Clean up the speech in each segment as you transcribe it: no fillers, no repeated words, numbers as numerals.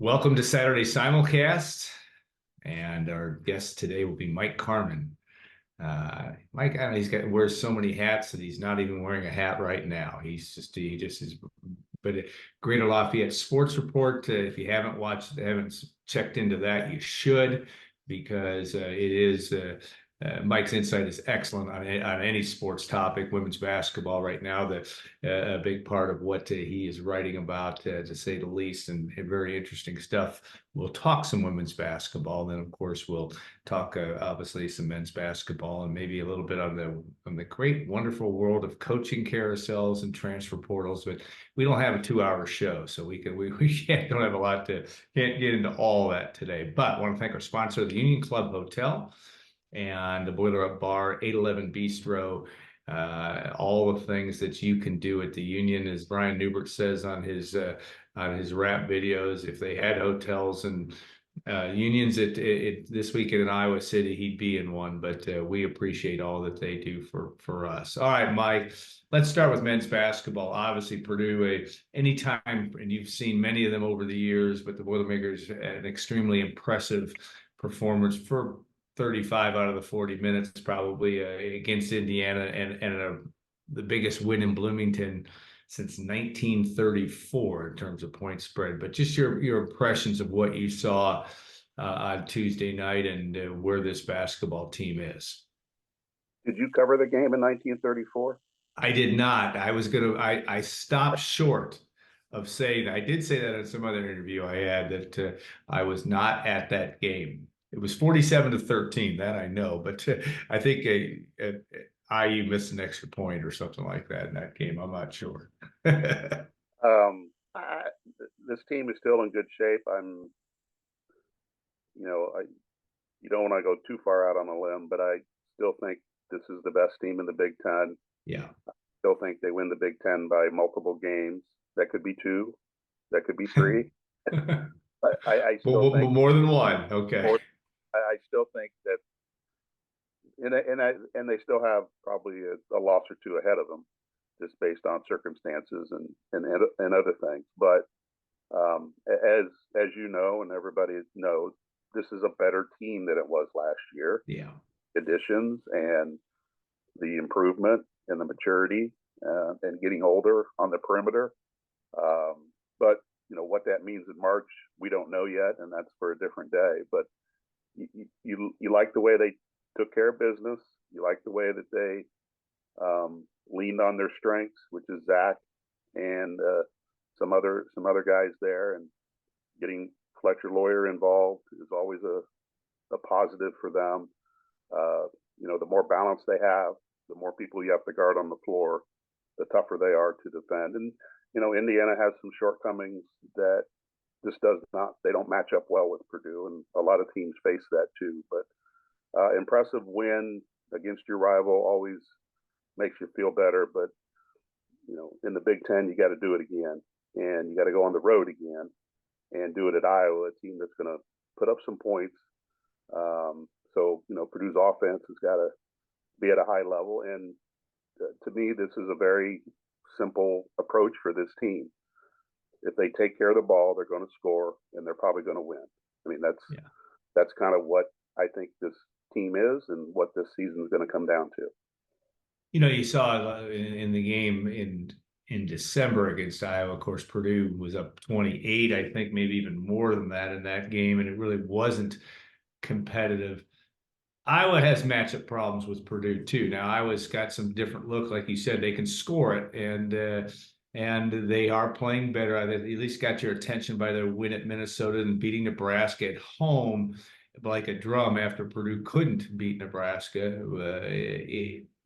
Welcome to Saturday Simulcast, and our guest today will be Mike Carmin. Mike, I don't know, wears so many hats that he's not even wearing a hat right now. He just is. But Greater Lafayette Sports Report. If you haven't checked into that, you should, because it is. Mike's insight is excellent on any sports topic. Women's basketball right now, a big part of what he is writing about, to say the least, and very interesting stuff. We'll talk some women's basketball, then of course we'll talk obviously some men's basketball, and maybe a little bit on the great, wonderful world of coaching carousels and transfer portals. But we don't have a 2-hour show, so we don't have a lot can't get into all that today. But I want to thank our sponsor, the Union Club Hotel and the Boiler Up Bar, 811 Bistro, all the things that you can do at the Union, as Brian Neubert says on his rap videos. If they had hotels and unions this weekend in Iowa City, he'd be in one. But we appreciate all that they do for us. All right, Mike, let's start with men's basketball. Obviously, Purdue, anytime, and you've seen many of them over the years, but the Boilermakers, an extremely impressive performance for 35 out of the 40 minutes probably against Indiana, and the biggest win in Bloomington since 1934 in terms of point spread. But just your impressions of what you saw on Tuesday night, and where this basketball team is. Did you cover the game in 1934? I did not. I stopped short of saying. I did say that in some other interview I had, that I was not at that game. It was 47-13, that I know, but I think IU missed an extra point or something like that in that game. I'm not sure. This team is still in good shape. You don't want to go too far out on a limb, but I still think this is the best team in the Big Ten. Yeah. I still think they win the Big Ten by multiple games. That could be 2. That could be 3. I still think more than one. Okay. I still think that, and they still have probably a loss or 2 ahead of them, just based on circumstances and other things. But as you know, and everybody knows, this is a better team than it was last year. Yeah. Additions and the improvement and the maturity, and getting older on the perimeter. But what that means in March, we don't know yet, and that's for a different day. But you like the way they took care of business. You like the way that they leaned on their strengths, which is Zach and some other guys there, and getting Fletcher Lawyer involved is always a positive for them. The more balance they have, the more people you have to guard on the floor, the tougher they are to defend. And Indiana has some shortcomings that they don't match up well with Purdue, and a lot of teams face that too. But impressive win against your rival always makes you feel better. But in the Big Ten, you got to do it again, and you got to go on the road again and do it at Iowa, a team that's going to put up some points. So Purdue's offense has got to be at a high level, and to me, this is a very simple approach for this team. If they take care of the ball, they're going to score, and they're probably going to win. I mean, that's kind of what I think this team is, and what this season is going to come down to. You saw in the game in December against Iowa. Of course, Purdue was up 28, I think maybe even more than that in that game, and it really wasn't competitive. Iowa has matchup problems with Purdue too. Now, Iowa's got some different look, like you said, they can score it, and they are playing better. They at least got your attention by their win at Minnesota and beating Nebraska at home like a drum after Purdue couldn't beat Nebraska.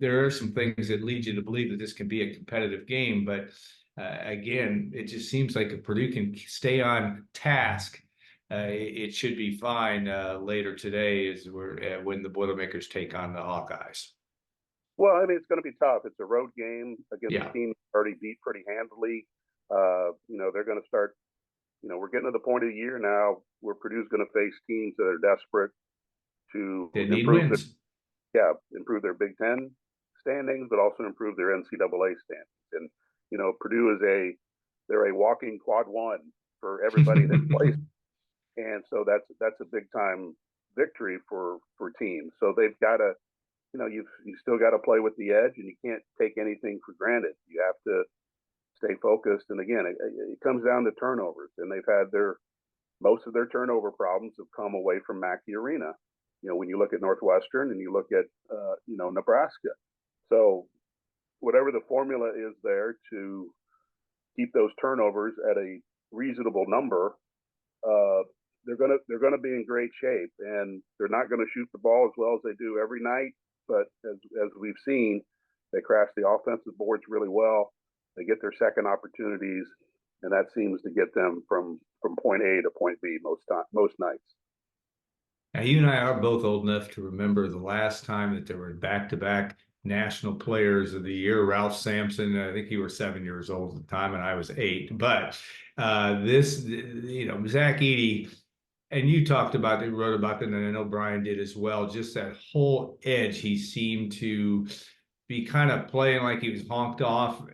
There are some things that lead you to believe that this can be a competitive game, but again, it just seems like if Purdue can stay on task, it should be fine later today, when the Boilermakers take on the Hawkeyes. Well, I mean, it's going to be tough. It's a road game against a team already beat pretty handily. They're going to start. We're getting to the point of the year now where Purdue's going to face teams that are desperate to improve their Big Ten standings, but also improve their NCAA standings. And Purdue they're a walking quad one for everybody that plays. And so that's a big time victory for teams. So they've got to, you've still got to play with the edge, and you can't take anything for granted. You have to stay focused. And again, it comes down to turnovers, and they've had most of their turnover problems have come away from Mackey Arena. When you look at Northwestern and you look at Nebraska. So whatever the formula is there to keep those turnovers at a reasonable number, they're gonna be in great shape, and they're not going to shoot the ball as well as they do every night. But as we've seen, they crash the offensive boards really well. They get their second opportunities, and that seems to get them from point A to point B most nights. Now, you and I are both old enough to remember the last time that there were back-to-back National Players of the Year. Ralph Sampson, I think you were 7 years old at the time, and I was 8. But Zach Edey, and you talked about it, wrote about it, and I know Brian did as well. Just that whole edge, he seemed to be kind of playing like he was honked off.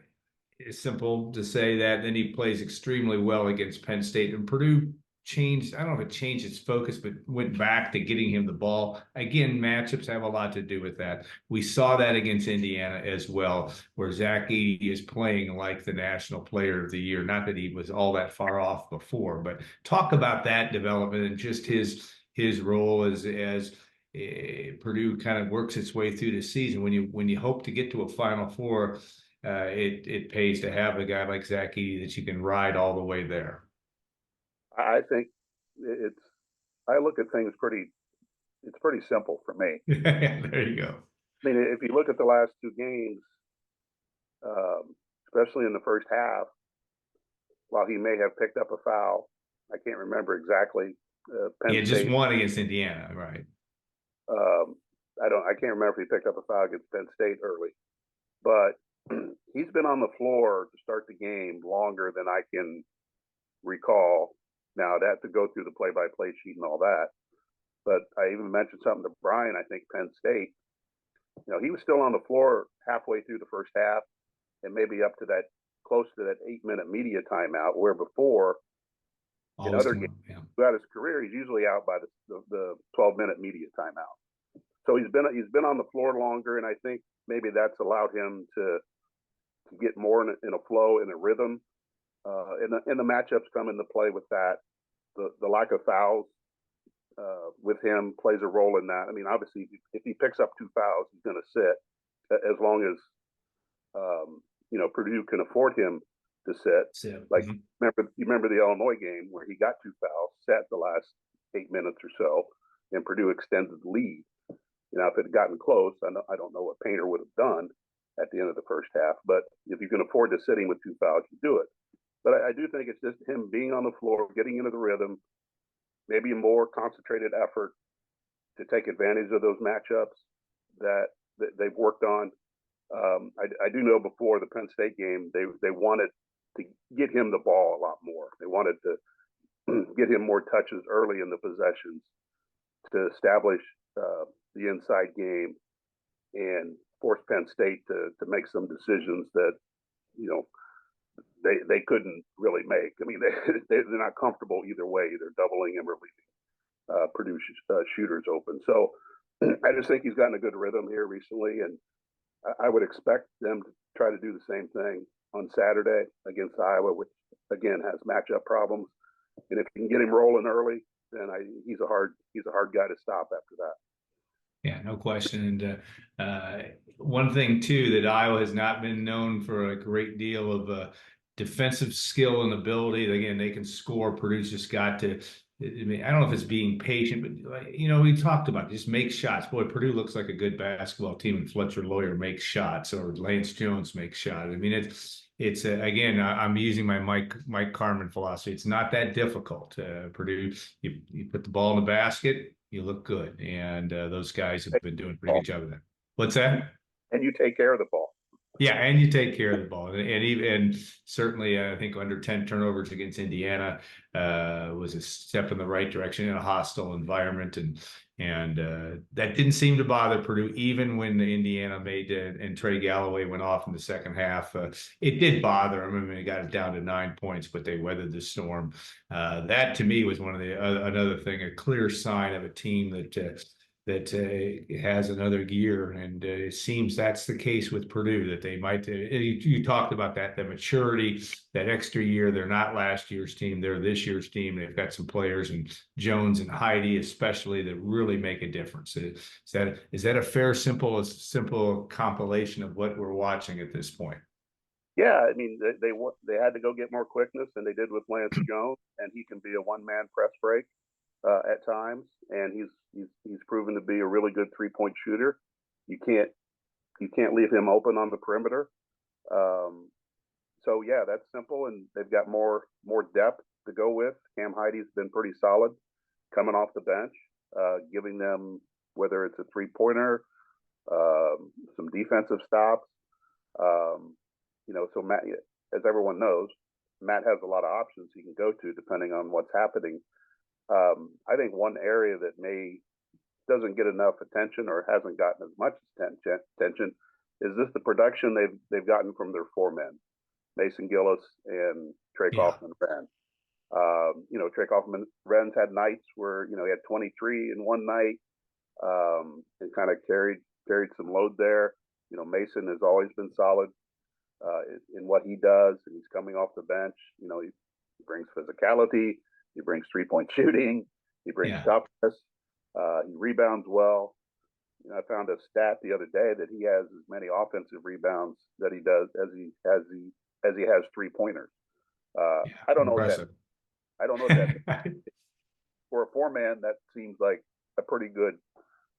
It's simple to say that. Then he plays extremely well against Penn State, and Purdue changed. I don't know if it changed its focus, but went back to getting him the ball. Again, matchups have a lot to do with that. We saw that against Indiana as well, where Zach Edey is playing like the National Player of the Year. Not that he was all that far off before, but talk about that development and just his role as Purdue kind of works its way through the season. When you hope to get to a Final Four, it pays to have a guy like Zach Edey that you can ride all the way there. I think I look at things it's pretty simple for me. There you go. I mean, if you look at the last 2 games, especially in the first half, while he may have picked up a foul, I can't remember exactly. Penn State, just one against Indiana, right? I can't remember if he picked up a foul against Penn State early, but he's been on the floor to start the game longer than I can recall. Now, I'd have to go through the play-by-play sheet and all that. But I even mentioned something to Brian, I think Penn State. He was still on the floor halfway through the first half and maybe up to close to that 8-minute media timeout, where before, in other games throughout his career, he's usually out by the 12-minute media timeout. So he's been on the floor longer, and I think maybe that's allowed him to get more in a flow, in a rhythm. And the matchups come into play with that. The lack of fouls with him plays a role in that. I mean, obviously, if he picks up 2 fouls, he's going to sit as long as Purdue can afford him to sit. Like remember the Illinois game where he got 2 fouls, sat the last 8 minutes or so, and Purdue extended the lead. If it had gotten close, I don't know what Painter would have done at the end of the first half. But if you can afford to sit him with 2 fouls, you do it. But I do think it's just him being on the floor, getting into the rhythm, maybe a more concentrated effort to take advantage of those matchups that they've worked on. I do know before the Penn State game, they wanted to get him the ball a lot more. They wanted to get him more touches early in the possessions to establish the inside game and force Penn State to make some decisions that, they couldn't really make. I mean, they're not comfortable either way. They're doubling him or leaving Purdue shooters open. So I just think he's gotten a good rhythm here recently, and I would expect them to try to do the same thing on Saturday against Iowa, which again has matchup problems. And if you can get him rolling early, then he's a hard guy to stop after that. Yeah, no question. And one thing too that Iowa has not been known for a great deal of defensive skill and ability. Again, they can score. Purdue's just got to. I mean, I don't know if it's being patient, but we talked about it, just make shots. Boy, Purdue looks like a good basketball team, and Fletcher Lawyer makes shots, or Lance Jones makes shots. I mean, it's again, I'm using my Mike Carmin philosophy. It's not that difficult. Purdue, you put the ball in the basket, you look good, and those guys have been doing a pretty good job of that. What's that? And you take care of the ball. Yeah, and you take care of the ball, and even and certainly, I think under 10 turnovers against Indiana was a step in the right direction in a hostile environment, and that didn't seem to bother Purdue, even when the Indiana made and Trey Galloway went off in the second half. It did bother them. I mean, they got it down to 9 points, but they weathered the storm. That to me was one of the another thing, a clear sign of a team that has another gear, and it seems that's the case with Purdue. That they might. You talked about that, the maturity, that extra year. They're not last year's team; they're this year's team. They've got some players, and Jones and Heide especially, that really make a difference. Is that a fair, simple compilation of what we're watching at this point? Yeah, I mean they had to go get more quickness than they did with Lance Jones, and he can be a one man press break at times, and he's proven to be a really good 3-point shooter. You can't leave him open on the perimeter. So yeah, that's simple, and they've got more depth to go with. Cam Heide's been pretty solid coming off the bench, giving them, whether it's a 3-pointer, some defensive stops. So Matt, as everyone knows, Matt has a lot of options he can go to depending on what's happening. I think one area that doesn't get enough attention or hasn't gotten as much attention is this the production they've gotten from their 4 men, Mason Gillis and Trey Kaufman-Renz. Trey Kaufman-Renz had nights where he had 23 in one night, and kind of carried some load there. Mason has always been solid in what he does, and he's coming off the bench. He brings physicality, he brings 3-point shooting, he brings toughness, he rebounds well. I found a stat the other day that he has as many offensive rebounds that he does as he has 3-pointers. I don't know what that. I don't know what that means. For a 4-man, that seems like a pretty good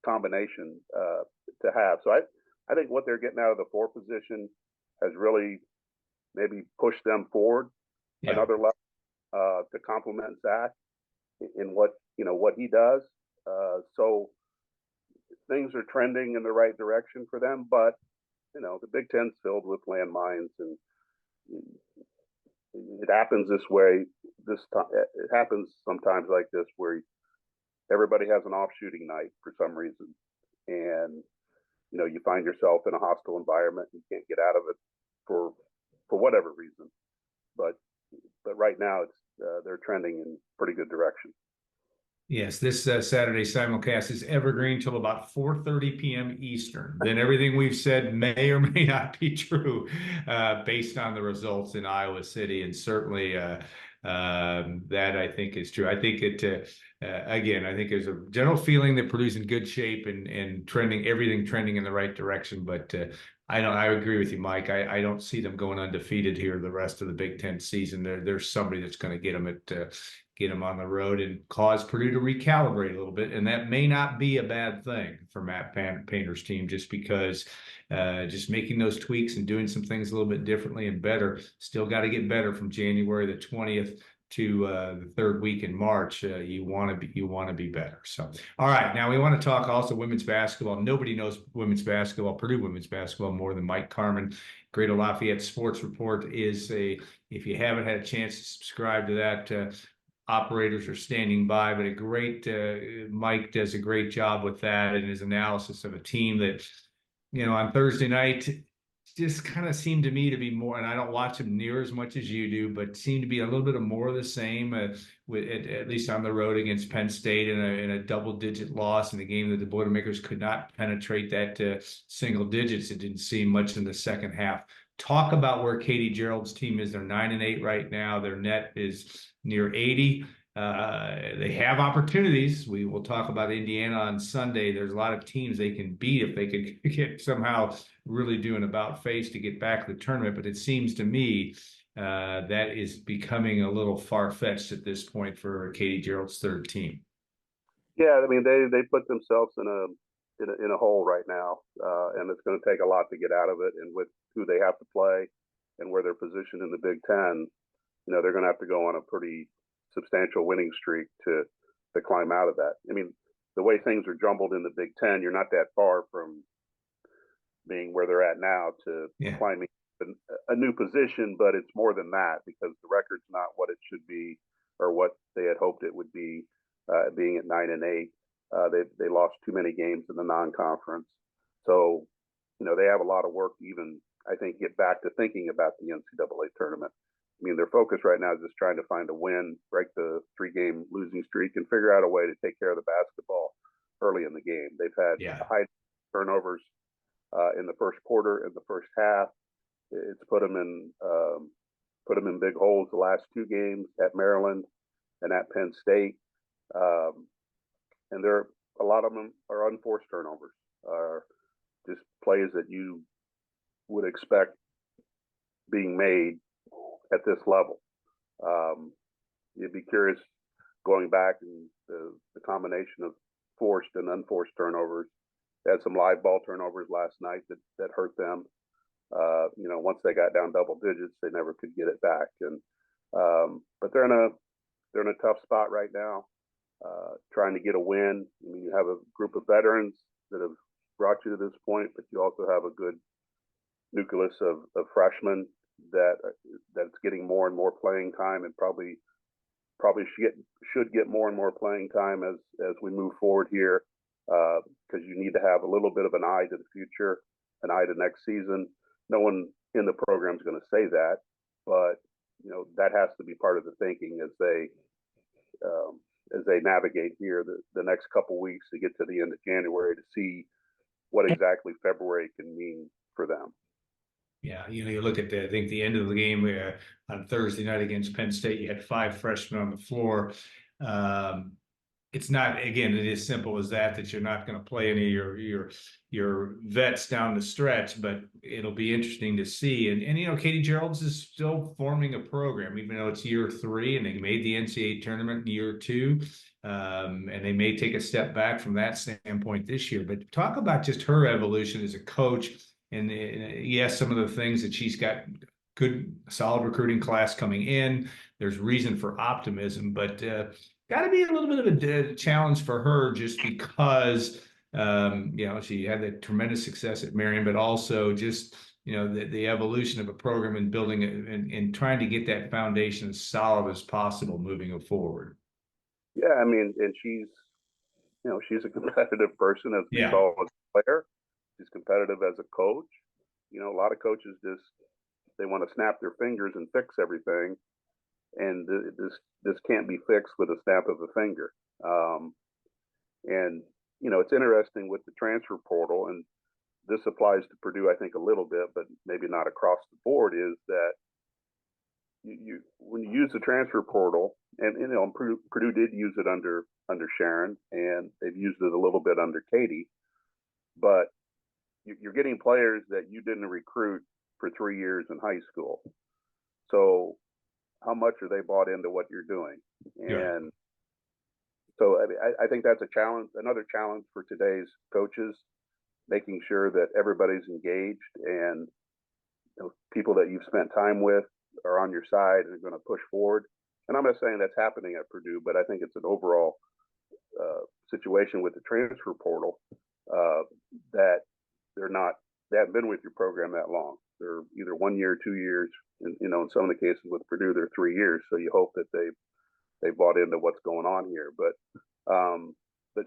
combination to have. So I think what they're getting out of the 4 position has really maybe pushed them forward another level to complement Zach in what he does. So things are trending in the right direction for them, but the Big Ten's filled with landmines, and it happens this way. It happens sometimes like this where everybody has an off shooting night for some reason, and you find yourself in a hostile environment and you can't get out of it for whatever reason. But right now they're trending in pretty good direction. Yes, this Saturday simulcast is evergreen till about 4:30 p.m. Eastern. Then everything we've said may or may not be true based on the results in Iowa City, and certainly that I think is true. I think again, I think there's a general feeling that Purdue's in good shape and everything trending in the right direction. But I agree with you, Mike. I don't see them going undefeated here the rest of the Big Ten season. There's somebody that's going to get them on the road and cause Purdue to recalibrate a little bit. And that may not be a bad thing for Matt Painter's team, just because just making those tweaks and doing some things a little bit differently and better. Still got to get better from January the 20th to the 3rd week in March. You want to be better. So, all right, now we want to talk also women's basketball. Nobody knows Purdue women's basketball more than Mike Carmin. Greater Lafayette Sports Report if you haven't had a chance to subscribe to that, operators are standing by, but Mike does a great job with that and his analysis of a team that, on Thursday night just kind of seemed to me to be more, and I don't watch them near as much as you do, but seemed to be a little bit of more of the same, at least on the road against Penn State in a double-digit loss in a game that the Boilermakers could not penetrate that single digits. It didn't seem much in the second half. Talk about where Katie Gearlds' team is. They're 9-8 right now. Their net is near 80. They have opportunities. We will talk about Indiana on Sunday. There's a lot of teams they can beat if they could get somehow really do an about face to get back to the tournament. But it seems to me that is becoming a little far-fetched at this point for Katie Gearlds' 3rd team. Yeah, I mean they put themselves in a hole right now, and it's going to take a lot to get out of it. And with who they have to play and where they're positioned in the Big Ten, they're going to have to go on a pretty substantial winning streak to climb out of that. I mean, the way things are jumbled in the Big Ten, you're not that far from being where they're at now to Yeah. climbing a new position, but it's more than that because the record's not what it should be or what they had hoped it would be, being at 9-8. They lost too many games in the non-conference, so they have a lot of work to even, I think, get back to thinking about the NCAA tournament. I mean, their focus right now is just trying to find a win, break the 3-game losing streak, and figure out a way to take care of the basketball early in the game. They've had high turnovers in the first quarter, in the first half. It's put them in big holes the last 2 games at Maryland and at Penn State. And a lot of them are unforced turnovers, just plays that you would expect being made at this level. You'd be curious going back and the combination of forced and unforced turnovers. They had some live ball turnovers last night that hurt them. Once they got down double digits, they never could get it back. And but they're in a tough spot right now, trying to get a win. I mean, you have a group of veterans that have brought you to this point, but you also have a good nucleus of freshmen that's getting more and more playing time, and probably should get more and more playing time as we move forward here, because you need to have a little bit of an eye to the future, an eye to next season. No one in the program is going to say that, but that has to be part of the thinking as they navigate here the next couple weeks to get to the end of January to see what exactly February can mean for them. Yeah, you look at I think the end of the game on Thursday night against Penn State, you had 5 freshmen on the floor. It's not, again, it is simple as that you're not going to play any of your vets down the stretch, but it'll be interesting to see. And Katie Gearlds is still forming a program, even though it's year 3 and they made the NCAA tournament in year 2. And they may take a step back from that standpoint this year. But talk about just her evolution as a coach. And yes, some of the things that she's got good, solid recruiting class coming in. There's reason for optimism, but got to be a little bit of a challenge for her just because, she had that tremendous success at Marion, but also just, the evolution of a program and building it and trying to get that foundation as solid as possible moving forward. Yeah, I mean, and she's a competitive person, as we saw as a player. She's competitive as a coach. A lot of coaches they want to snap their fingers and fix everything, and this can't be fixed with a snap of a finger. And it's interesting with the transfer portal, and this applies to Purdue, I think, a little bit, but maybe not across the board. Is that when you use the transfer portal, and Purdue did use it under Sharon, and they've used it a little bit under Katie, but you're getting players that you didn't recruit for 3 years in high school. So how much are they bought into what you're doing? And so I think that's a challenge, another challenge for today's coaches, making sure that everybody's engaged and people that you've spent time with are on your side and are going to push forward. And I'm not saying that's happening at Purdue, but I think it's an overall situation with the transfer portal that they haven't been with your program that long. They're either 1 year, 2 years, and in some of the cases with Purdue, they're 3 years. So you hope that they bought into what's going on here. But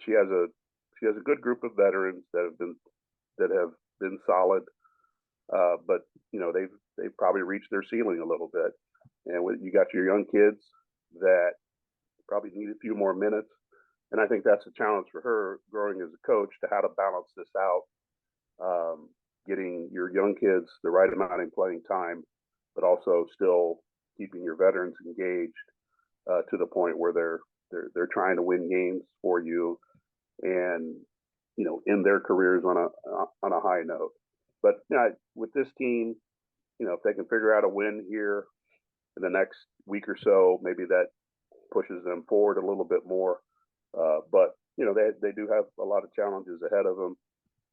she has a good group of veterans that have been solid. But they've probably reached their ceiling a little bit. And you got your young kids that probably need a few more minutes. And I think that's a challenge for her growing as a coach, to how to balance this out. Getting your young kids the right amount of playing time, but also still keeping your veterans engaged to the point where they're trying to win games for you, and end their careers on a high note. But with this team, if they can figure out a win here in the next week or so, maybe that pushes them forward a little bit more. But they do have a lot of challenges ahead of them,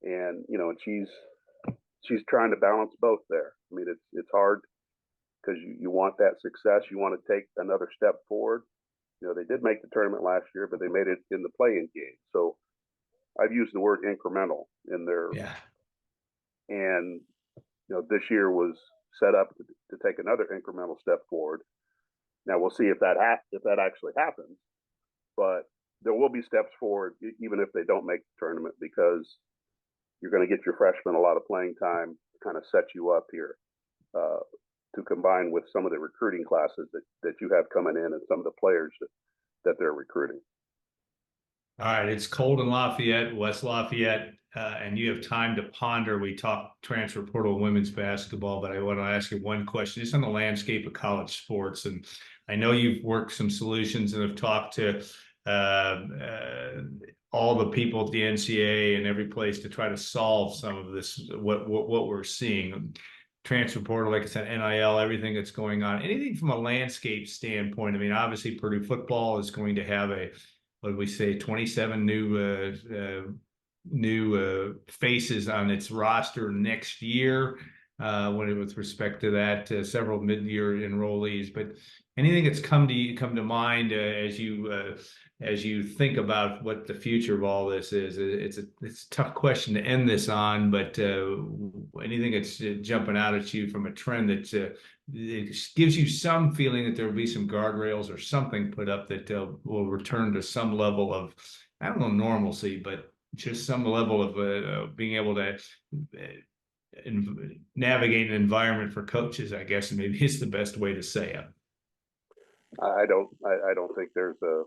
and she's trying to balance both there. I mean, it's hard because you want that success. You want to take another step forward. They did make the tournament last year, but they made it in the play-in game. So I've used the word incremental in there. Yeah. And this year was set up to take another incremental step forward. Now we'll see if that actually happens, but there will be steps forward even if they don't make the tournament, because you're going to get your freshmen a lot of playing time to kind of set you up here, to combine with some of the recruiting classes that you have coming in and some of the players that they're recruiting. All right, it's cold in Lafayette, West Lafayette, and you have time to ponder. We talked transfer portal women's basketball, but I want to ask you one question just on the landscape of college sports. And I know you've worked some solutions and have talked to all the people at the NCAA and every place to try to solve some of this, what we're seeing. Transfer portal, like I said, NIL, everything that's going on, anything from a landscape standpoint. I mean, obviously Purdue football is going to have what did we say, 27 new faces on its roster next year, with respect to that, several mid-year enrollees. But anything that's come to mind as you think about what the future of all this is? It's a tough question to end this on, but anything that's jumping out at you from a trend that it gives you some feeling that there will be some guardrails or something put up that will return to some level of, I don't know, normalcy, but just some level of being able to navigate an environment for coaches, I guess, and maybe it's the best way to say it. I don't think there's a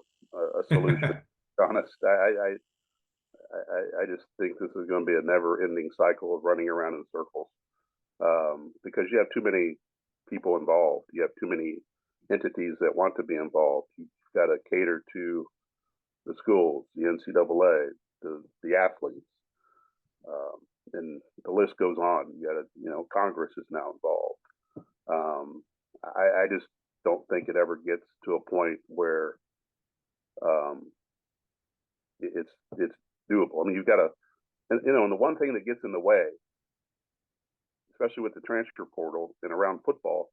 solution. To be honest, I just think this is going to be a never-ending cycle of running around in circles, because you have too many people involved. You have too many entities that want to be involved. You've got to cater to the schools, the NCAA, the athletes, and the list goes on. You got to, Congress is now involved. I just don't think it ever gets to a point where it's doable. I mean, you've got to, and the one thing that gets in the way, especially with the transfer portal and around football,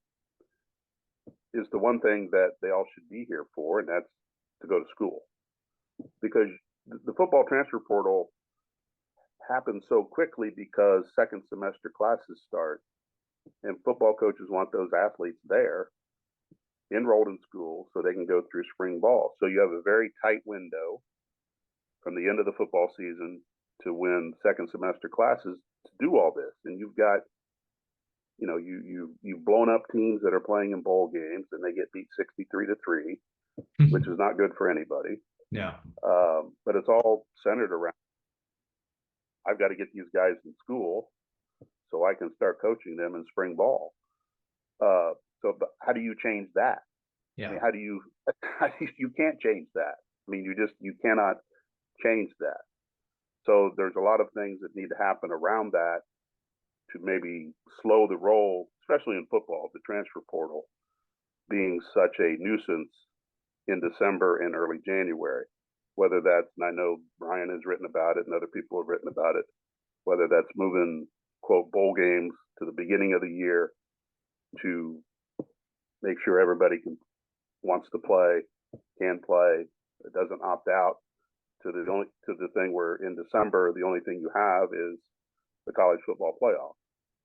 is the one thing that they all should be here for, and that's to go to school. Because the football transfer portal happens so quickly because second semester classes start, and football coaches want those athletes there, enrolled in school, so they can go through spring ball. So you have a very tight window from the end of the football season to when second semester classes to do all this. And you've got, you've blown up teams that are playing in bowl games and they get beat 63-3, which is not good for anybody. Yeah. But it's all centered around, I've got to get these guys in school so I can start coaching them in spring ball. So how do you change that? Yeah. I mean, you can't change that. I mean, you cannot change that. So there's a lot of things that need to happen around that to maybe slow the roll, especially in football, the transfer portal being such a nuisance in December and early January. Whether that's, and I know Brian has written about it and other people have written about it, whether that's moving, quote, bowl games to the beginning of the year to make sure everybody wants to play, can play, it doesn't opt out, to the thing where in December the only thing you have is the college football playoff,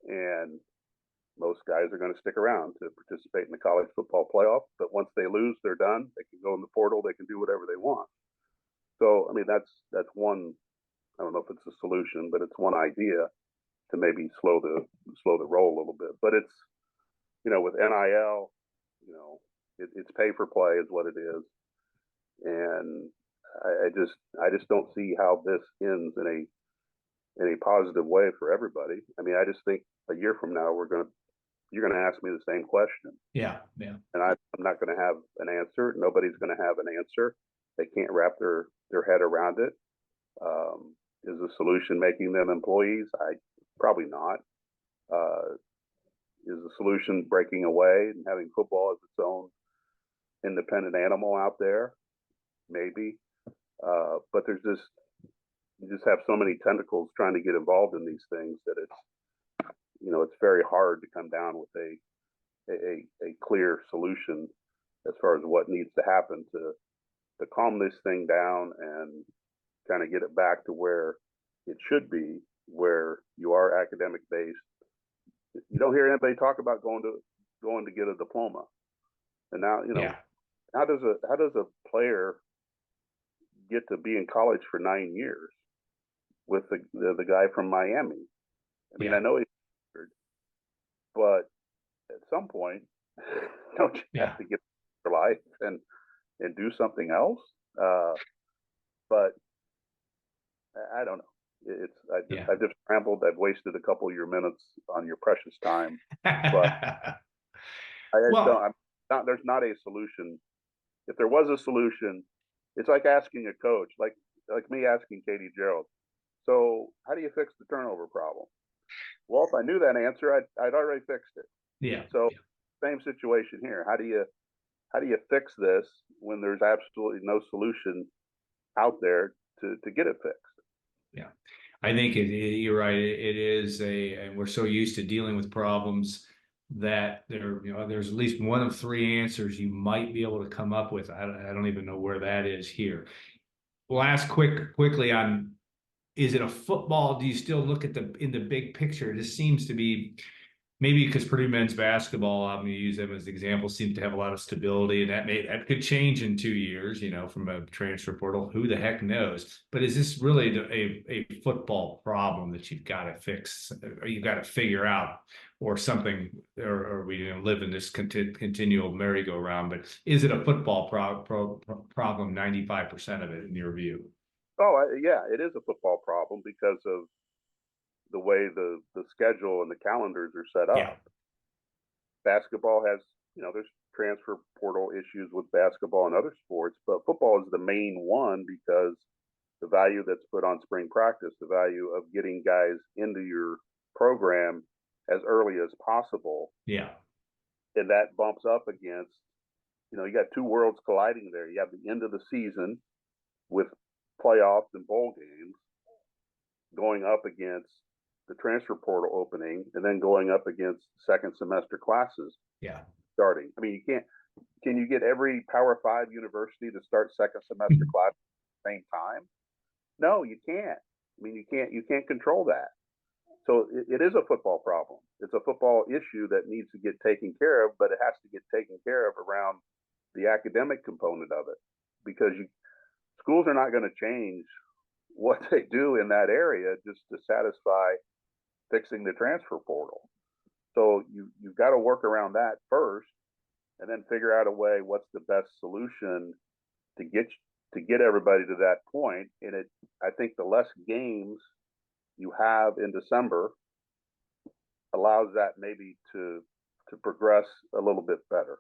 and most guys are going to stick around to participate in the college football playoff. But once they lose, they're done. They can go in the portal. They can do whatever they want. So I mean, that's one. I don't know if it's a solution, but it's one idea to maybe slow the roll a little bit. But it's, with NIL, it's pay for play is what it is, and I just don't see how this ends in a positive way for everybody. I mean, I just think a year from now you're gonna ask me the same question. Yeah. And I'm not gonna have an answer. Nobody's gonna have an answer. They can't wrap their head around it. Is the solution making them employees? Probably not. Is the solution breaking away and having football as its own independent animal out there? Maybe. But you just have so many tentacles trying to get involved in these things that it's very hard to come down with a clear solution as far as what needs to happen to calm this thing down and kind of get it back to where it should be, where you are academic based. You don't hear anybody talk about going to get a diploma. And now, Yeah. how does a player get to be in college for 9 years with the guy from Miami? I mean, Yeah. I know he's injured, but at some point, don't you have to get your life and do something else? But I don't know. I just rambled. I've wasted a couple of your minutes on your precious time, but I just Well, don't. There's not a solution. If there was a solution, it's like asking a coach, like me asking Katie Gearlds. So, how do you fix the turnover problem? Well, if I knew that answer, I'd already fixed it. yeah. So, same situation here. How do you fix this when there's absolutely no solution out there to get it fixed? Yeah, I think you're right. It is and we're so used to dealing with problems that there's at least one of three answers you might be able to come up with. I don't even know where that is here. Last quickly on, is it a football? Do you still look at in the big picture? This seems to be, maybe because Purdue men's basketball, I'm going to use them as an example, seems to have a lot of stability, and that could change in 2 years, from a transfer portal. Who the heck knows? But is this really a football problem that you've got to fix, or you've got to figure out, or something, or we live in this continual merry-go-round? But is it a football problem? 95% of it, in your view? Oh, yeah, it is a football problem because of the way the schedule and the calendars are set up. Yeah. Basketball has, there's transfer portal issues with basketball and other sports, but football is the main one because the value that's put on spring practice, the value of getting guys into your program as early as possible. Yeah. And that bumps up against, you got two worlds colliding there. You have the end of the season with playoffs and bowl games going up against the transfer portal opening, and then going up against second semester classes. Yeah. Starting. I mean, can you get every Power 5 university to start second semester class at the same time? No, you can't. I mean, you can't control that. So it is a football problem. It's a football issue that needs to get taken care of, but it has to get taken care of around the academic component of it, because schools are not going to change what they do in that area just to satisfy fixing the transfer portal. So you've got to work around that first, and then figure out a way what's the best solution to get everybody to that point. And I think the less games you have in December allows that maybe to progress a little bit better,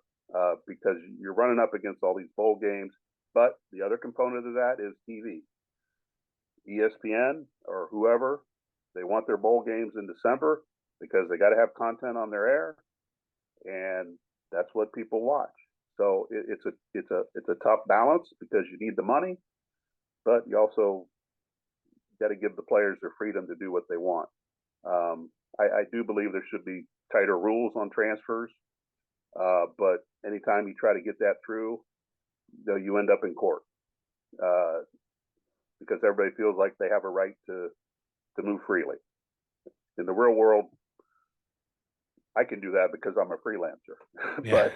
because you're running up against all these bowl games. But the other component of that is TV. ESPN or whoever, they want their bowl games in December because they got to have content on their air, and that's what people watch. So it's a tough balance because you need the money, but you also got to give the players their freedom to do what they want. I do believe there should be tighter rules on transfers, but anytime you try to get that through, you end up in court, because everybody feels like they have a right to move freely. In the real world, I can do that because I'm a freelancer. But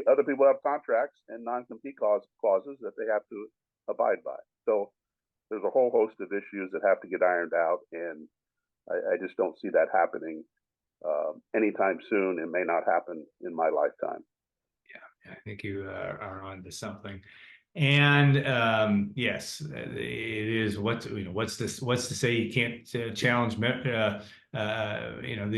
other people have contracts and non-compete clauses that they have to abide by. So there's a whole host of issues that have to get ironed out, and I just don't see that happening anytime soon. It may not happen in my lifetime. Yeah, I think you are on to something. And yes, it is what's to say you can't challenge the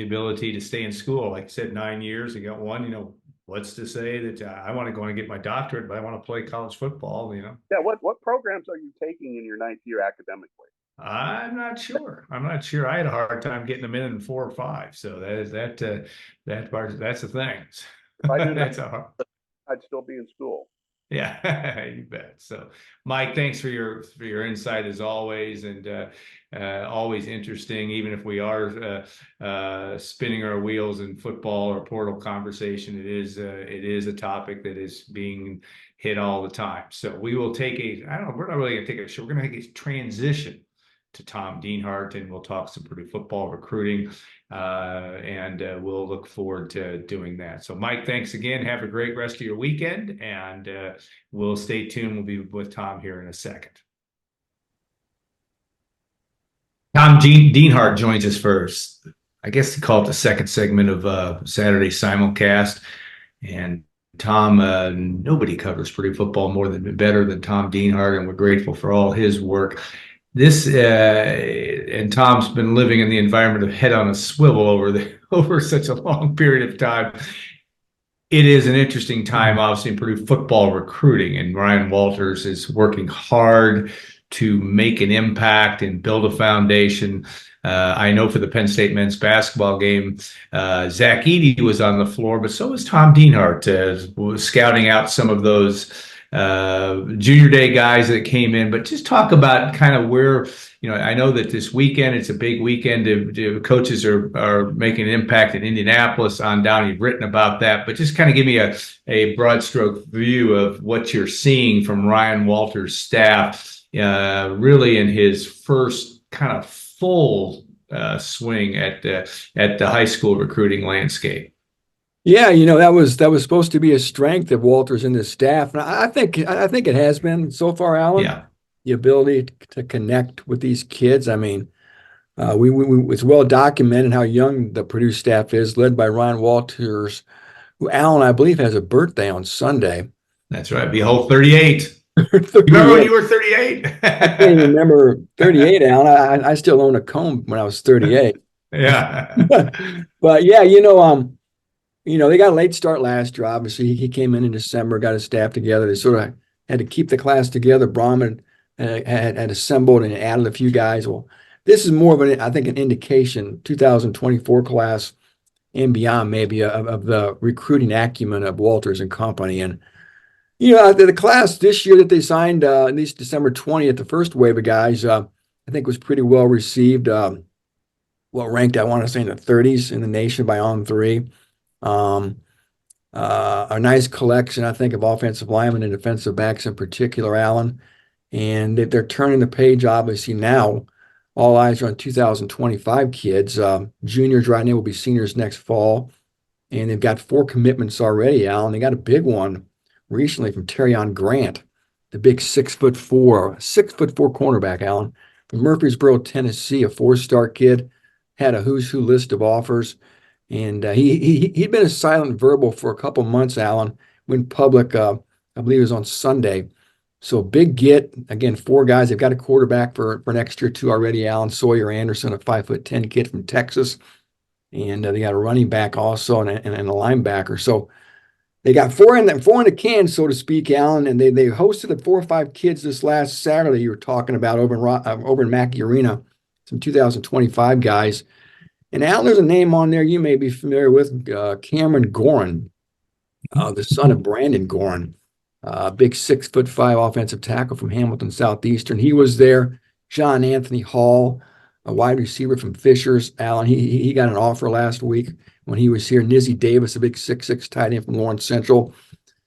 ability to stay in school. Like I said, 9 years, I got one. What's to say that I want to go and get my doctorate, but I want to play college football? Yeah. What programs are you taking in your 9th year academically? I'm not sure. I had a hard time getting them in 4 or 5. So that part, that's the thing. If I knew That's a hard. I'd still be in school. Yeah, you bet. So, Mike, thanks for your insight as always, and always interesting. Even if we are spinning our wheels in football or portal conversation, it is a topic that is being hit all the time. So we will take we're not really going to take a show. We're going to take a transition to Tom Dienhart, and we'll talk some Purdue football recruiting, and we'll look forward to doing that. So, Mike, thanks again. Have a great rest of your weekend, and we'll stay tuned. We'll be with Tom here in a second. Tom Dienhart joins us first. I guess they call it the second segment of Saturday Simulcast. And Tom, nobody covers Purdue football better than Tom Dienhart, and we're grateful for all his work. And Tom's been living in the environment of head on a swivel over such a long period of time. It is an interesting time, obviously, in Purdue football recruiting, and Ryan Walters is working hard to make an impact and build a foundation. I know for the Penn State men's basketball game, Saturday was on the floor, but so was Tom Dienhart, was scouting out some of those junior day guys that came in. But just talk about kind of where, I know that this weekend, it's a big weekend. Coaches are making an impact in Indianapolis on down. You've written about that, but just kind of give me a broad stroke view of what you're seeing from Ryan Walters' staff, really in his first kind of full swing at the high school recruiting landscape. Yeah, that was supposed to be a strength of Walters and his staff, and I think it has been so far, Alan. Yeah, the ability to connect with these kids. I mean, it's well documented how young the Purdue staff is, led by Ryan Walters, who, Alan, I believe, has a birthday on Sunday. That's right. Behold, 38. 38. Remember when you were 38? I can't even remember 38, Alan. I still own a comb when I was 38. Yeah. But yeah, they got a late start last year. Obviously, he came in December, got his staff together. They sort of had to keep the class together. Brahman had assembled and added a few guys. Well, this is more of an indication, 2024 class and beyond, maybe of the recruiting acumen of Walters and company. And the class this year that they signed, at least December 20th, the first wave of guys, I think was pretty well received. Well ranked, I want to say, in the 30s in the nation by On3. A nice collection, I think, of offensive linemen and defensive backs in particular, Alan. And they're turning the page, obviously, now. All eyes are on 2025 kids. Juniors right now will be seniors next fall. And they've got 4 commitments already, Alan. They got a big one recently from Terrion Grant, the big 6'4" cornerback, Alan, from Murfreesboro, Tennessee, a 4-star kid, had a who's who list of offers. And he'd been a silent verbal for a couple months, Alan, went public, I believe it was on Sunday. So big get, again, 4 guys. They've got a quarterback for next year, 2 already, Alan Sawyer Anderson, a 5'10" kid from Texas. And they got a running back also and a linebacker. So they got 4 in the can, so to speak, Alan, and they hosted the 4 or 5 kids this last Saturday you were talking about over in Mackey Arena, some 2025 guys. And Alan, there's a name on there you may be familiar with, Cameron Gorin, the son of Brandon Gorin, big 6'5" offensive tackle from Hamilton Southeastern. He was there. John Anthony Hall, a wide receiver from Fishers. Alan, he got an offer last week when he was here. Nizzy Davis, a big 6'6" tight end from Lawrence Central.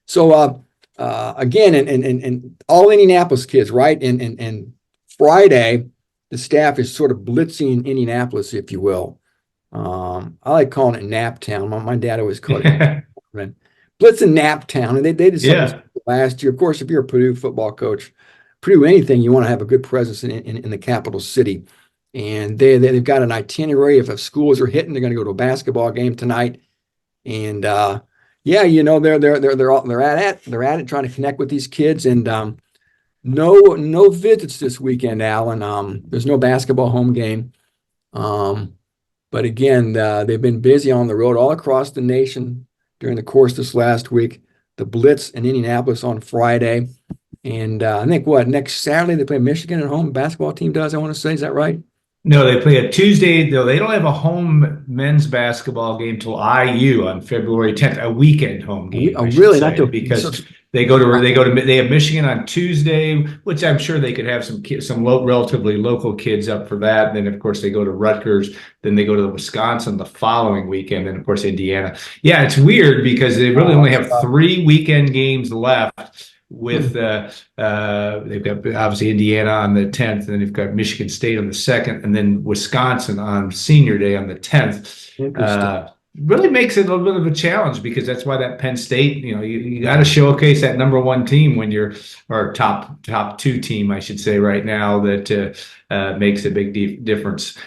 So again, and all Indianapolis kids, right? And Friday, the staff is sort of blitzing Indianapolis, if you will. I like calling it Nap Town. My dad always called it blitzing Nap Town, and they did something last year. Of course, if you're a Purdue football coach, Purdue anything, you want to have a good presence in the capital city. And they've got an itinerary. If schools are hitting, they're going to go to a basketball game tonight. And they're at it, trying to connect with these kids. And no visits this weekend, Alan. There's no basketball home game. But again, they've been busy on the road all across the nation during the course this last week. The Blitz in Indianapolis on Friday. And I think next Saturday they play Michigan at home. Basketball team does, I want to say. Is that right? No, they play a Tuesday. Though they don't have a home men's basketball game till IU on February 10th, a weekend home game. Oh, really? Because they have Michigan on Tuesday, which I'm sure they could have some relatively local kids up for that. And then of course they go to Rutgers. Then they go to Wisconsin the following weekend. And of course Indiana. Yeah, it's weird because they really only have 3 weekend games left. with they've got obviously Indiana on the 10th, and then they've got Michigan State on the 2nd, and then Wisconsin on Senior Day on the 10th. Really makes it a little bit of a challenge, because that's why that Penn State, you got to showcase that number one team when you're, or top two team, I should say, right now, that makes a big difference.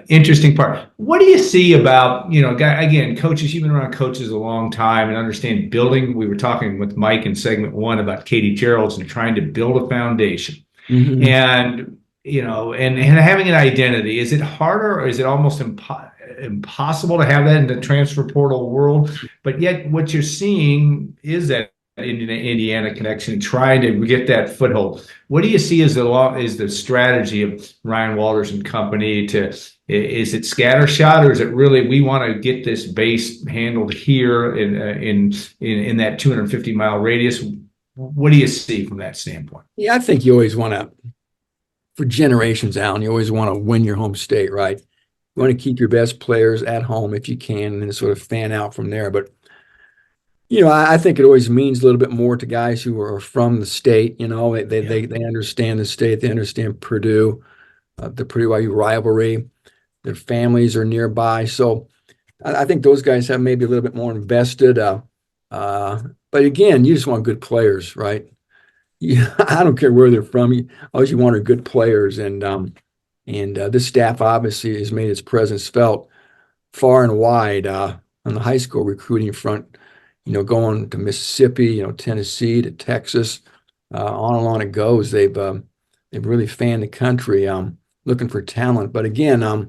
Interesting part. What do you see about, again, coaches, you've been around coaches a long time and understand building. We were talking with Mike in segment 1 about Katie Gearlds and trying to build a foundation. Mm-hmm. And, and having an identity. Is it harder, or is it almost impossible to have that in the transfer portal world? But yet what you're seeing is that Indiana connection, trying to get that foothold. What do you see as the strategy of Ryan Walters and company? Is it scattershot, or is it really, we want to get this base handled here in that 250-mile radius? What do you see from that standpoint? Yeah, I think you always want to, for generations, Alan, you always want to win your home state, right? You want to keep your best players at home if you can, and then sort of fan out from there. But I think it always means a little bit more to guys who are from the state. They understand the state, they understand Purdue, the Purdue-IU rivalry. Their families are nearby, so I think those guys have maybe a little bit more invested. But again, you just want good players, right? I don't care where they're from. All you want are good players, and this staff obviously has made its presence felt far and wide on the high school recruiting front. Going to Mississippi, Tennessee, to Texas, on it goes. They've really fanned the country, looking for talent. But again, I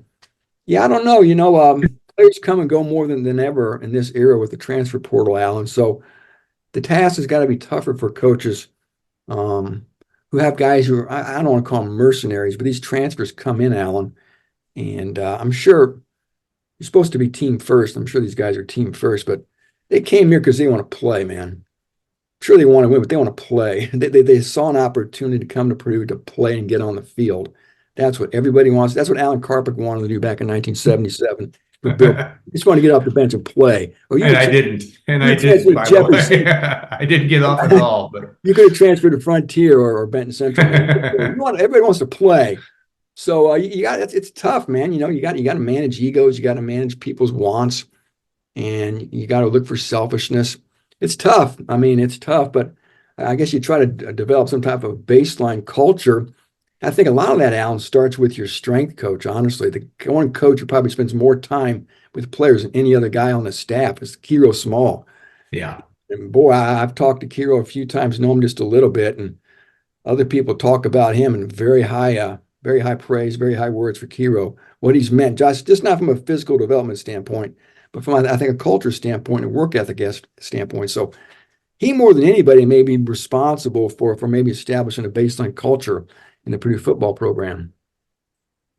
don't know. Players come and go more than ever in this era with the transfer portal, Alan. So the task has got to be tougher for coaches who have guys who I don't want to call them mercenaries, but these transfers come in, Alan, and I'm sure you're supposed to be team first. I'm sure these guys are team first, but they came here because they want to play, man. I'm sure they want to win, but they want to play. They saw an opportunity to come to Purdue to play and get on the field. That's what everybody wants. That's what Alan Karpick wanted to do back in 1977. He just wanted to get off the bench and play. I didn't. I didn't get off at all. But you could have transferred to Frontier or Benton Central. Everybody wants to play. So it's tough, man. You got to manage egos. You got to manage people's wants. And you got to look for selfishness. It's tough. It's tough, but I guess you try to develop some type of baseline culture. I think a lot of that, Alan, starts with your strength coach, honestly. The one coach who probably spends more time with players than any other guy on the staff is Kiro Small. Yeah. And boy, I've talked to Kiro a few times, know him just a little bit, and other people talk about him in very high praise, very high words for Kiro, what he's meant, just not from a physical development standpoint, but from, I think, a culture standpoint, a work ethic standpoint. So he, more than anybody, may be responsible for maybe establishing a baseline culture in the Purdue football program.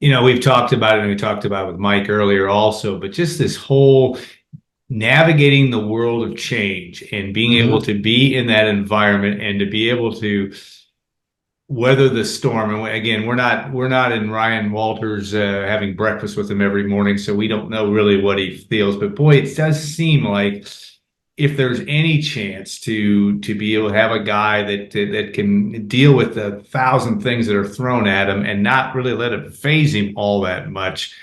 We've talked about it, and we talked about it with Mike earlier also, but just this whole navigating the world of change and being able to be in that environment and to be able to weather the storm. And again, we're not in Ryan Walters having breakfast with him every morning, so we don't know really what he feels. But boy, it does seem like if there's any chance to be able to have a guy that can deal with the 1,000 things that are thrown at him and not really let it phase him all that much,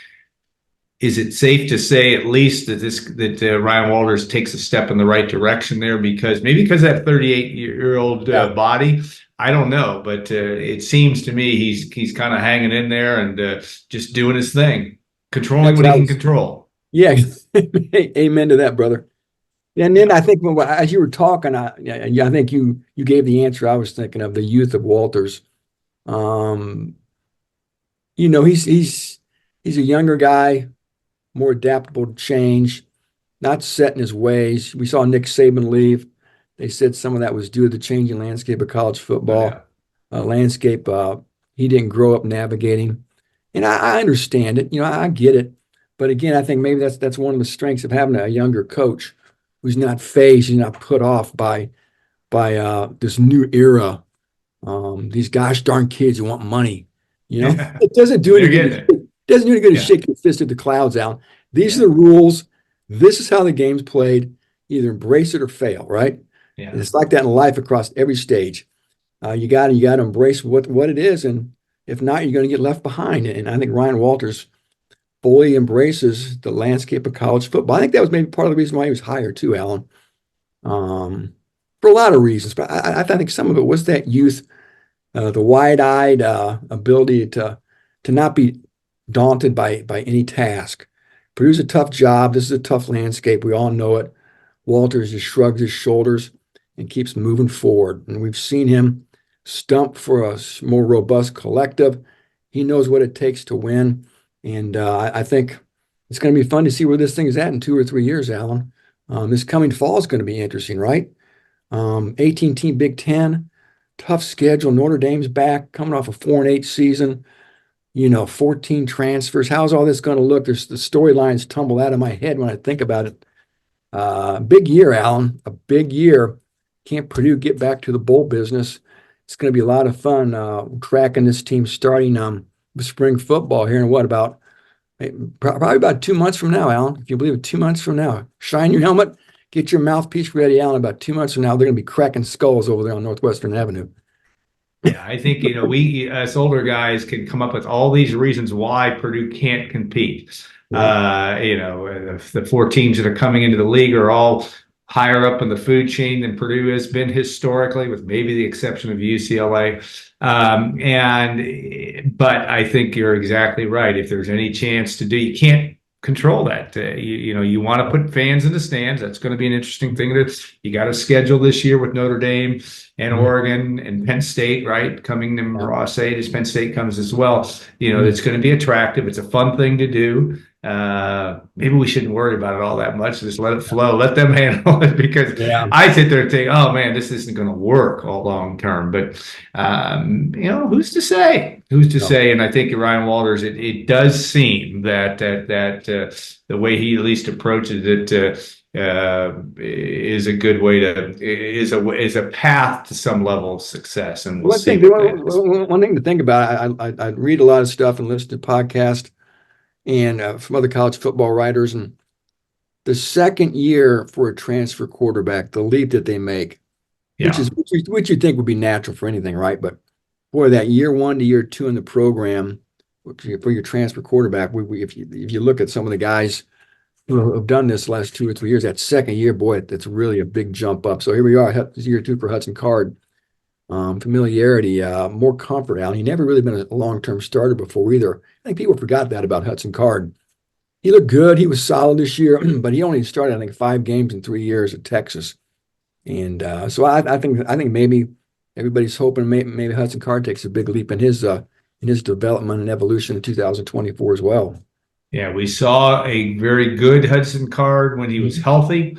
is it safe to say at least that Ryan Walters takes a step in the right direction there? Because that 38-year-old body, I don't know, but it seems to me he's kind of hanging in there and just doing his thing, controlling what he can control. Yeah, amen to that, brother. And then I think as you were talking, I think you gave the answer I was thinking of, the youth of Walters. He's a younger guy, more adaptable to change, not set in his ways. We saw Nick Saban leave. They said some of that was due to the changing landscape of college football, landscape he didn't grow up navigating. And I understand it. I get it. But again, I think maybe that's one of the strengths of having a younger coach who's not phased, who's not put off by this new era. These gosh darn kids who want money. It doesn't do any good. It doesn't do any good to shake your fist at the clouds out. These are the rules. This is how the game's played. Either embrace it or fail, right? Yeah. It's like that in life across every stage. You got to embrace what it is, and if not, you're going to get left behind. And I think Ryan Walters fully embraces the landscape of college football. I think that was maybe part of the reason why he was hired too, Alan, for a lot of reasons. But I think some of it was that youth, the wide-eyed ability to not be daunted by any task. Purdue's a tough job. This is a tough landscape. We all know it. Walters just shrugs his shoulders and keeps moving forward. And we've seen him stump for a more robust collective. He knows what it takes to win. And I think it's going to be fun to see where this thing is at in 2 or 3 years, Alan. This coming fall is going to be interesting, right? 18-team Big Ten, tough schedule. Notre Dame's back, coming off a 4-8 season. 14 transfers. How's all this going to look? There's the storylines tumble out of my head when I think about it. Big year, Alan. A big year. Can't Purdue get back to the bowl business? It's going to be a lot of fun tracking this team starting with spring football here in probably about 2 months from now, Alan. If you believe it, 2 months from now. Shine your helmet. Get your mouthpiece ready, Alan. About 2 months from now, they're going to be cracking skulls over there on Northwestern Avenue. Yeah, I think, we as older guys can come up with all these reasons why Purdue can't compete. The 4 teams that are coming into the league are all higher up in the food chain than Purdue has been historically, with maybe the exception of UCLA. But I think you're exactly right. If there's any chance to do, you can't control that. You want to put fans in the stands. That's going to be an interesting thing. You got to schedule this year with Notre Dame and Oregon and Penn State, right? Coming to Ross-Ade as Penn State comes as well. It's going to be attractive. It's a fun thing to do. Maybe we shouldn't worry about it all that much. Just let it flow. Let them handle it, because I sit there and think, oh man, this isn't going to work all long term. But who's to say? Who's to say? And I think Ryan Walters, it does seem that the way he at least approaches it is a good way is a path to some level of success. And we'll see. One thing to think about. I read a lot of stuff and listen to podcasts and from other college football writers, and the second year for a transfer quarterback, the leap that they make, which you think would be natural for anything, right? But boy, that year 1 to year 2 in the program for your transfer quarterback, if you look at some of the guys who have done this last 2 or 3 years, that second year, boy, that's really a big jump up. So here we are, year 2 for Hudson Carr. Familiarity, more comfort, Alan. He never really been a long-term starter before either. I think people forgot that about Hudson Carr. He looked good. He was solid this year, but he only started, I think, 5 games in 3 years at Texas. And so I think maybe everybody's hoping maybe Hudson Carr takes a big leap in his development and evolution in 2024 as well. Yeah, we saw a very good Hudson Carr when he was healthy,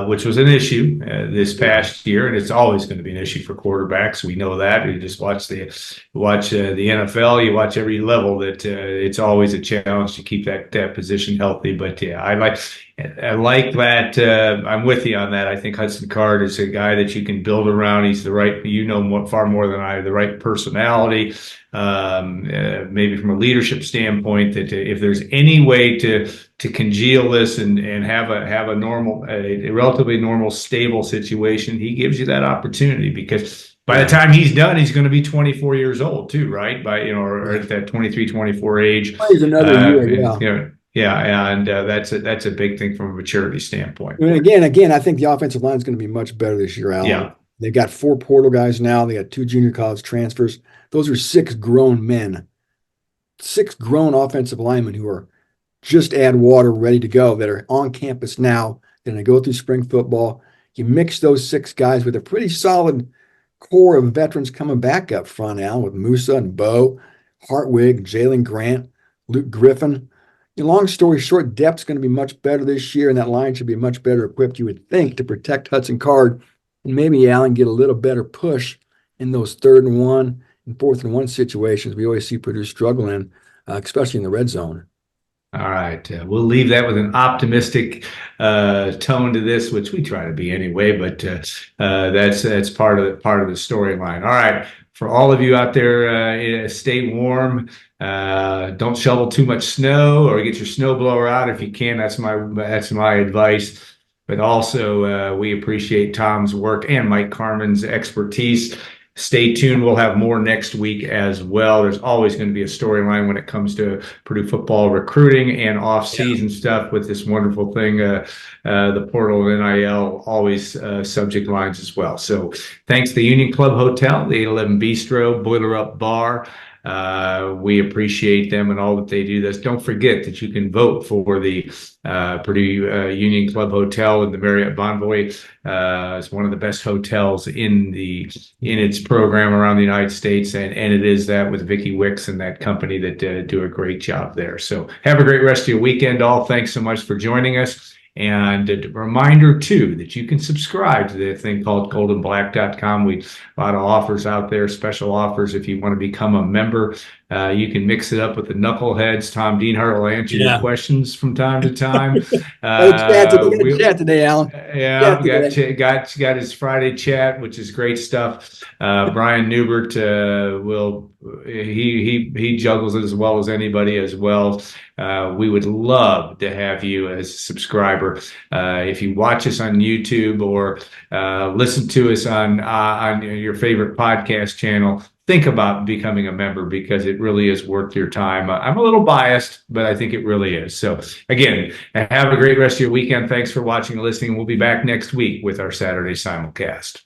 which was an issue this past year, and it's always going to be an issue for quarterbacks. We know that. You just watch the NFL, you watch every level, that it's always a challenge to keep that position healthy. But yeah, I like that. I'm with you on that. I think Hudson Carr is a guy that you can build around. He's the right, far more than I, the right personality. Maybe from a leadership standpoint, that if there's any way to congeal this and have a normal, a relatively normal, stable situation, he gives you that opportunity, because by the time he's done, he's going to be 24 years old too, right? Or at that 23, 24 age. He's another year, and that's a big thing from a maturity standpoint. And again, I think the offensive line is going to be much better this year, Alan. Yeah. They've got 4 portal guys now. They got 2 junior college transfers. Those are 6 grown men, 6 grown offensive linemen who are just add water, ready to go, that are on campus now. They're going to go through spring football. You mix those 6 guys with a pretty solid core of veterans coming back up front, Alan, with Musa and Bo, Hartwig, Jalen Grant, Luke Griffin. Long story short, depth's going to be much better this year, and that line should be much better equipped, you would think, to protect Hudson Carr, and maybe Allen get a little better push in those 3rd and 1 and 4th and 1 situations we always see Purdue struggle in, especially in the red zone. All right, we'll leave that with an optimistic tone to this, which we try to be anyway. But that's part of the storyline. All right, for all of you out there, stay warm. Don't shovel too much snow, or get your snowblower out if you can. That's my advice. but also we appreciate Tom's work and Mike Carmin's expertise. Stay tuned. We'll have more next week as well. There's always going to be a storyline when it comes to Purdue football recruiting and off-season stuff with this wonderful thing, the portal and NIL, always subject lines as well. So thanks to the Union Club Hotel, the 811 Bistro, Boiler Up Bar. We appreciate them and all that they do. Don't forget that you can vote for the Purdue Union Club Hotel and the Marriott Bonvoy. It's one of the best hotels in its program around the United States, and it is that with Vicky Wicks and that company that do a great job there. So have a great rest of your weekend, all. Thanks so much for joining us. And a reminder, too, that you can subscribe to the thing called GoldandBlack.com. A lot of offers out there, special offers. If you want to become a member, you can mix it up with the knuckleheads. Tom Dienhart will answer your questions from time to time. Chat today, Alan. Yeah, got his Friday chat, which is great stuff. Brian Neubert he juggles it as well as anybody as well. We would love to have you as a subscriber. If you watch us on YouTube or listen to us on your favorite podcast channel, think about becoming a member, because it really is worth your time. I'm a little biased, but I think it really is. So again, have a great rest of your weekend. Thanks for watching and listening. We'll be back next week with our Saturday Simulcast.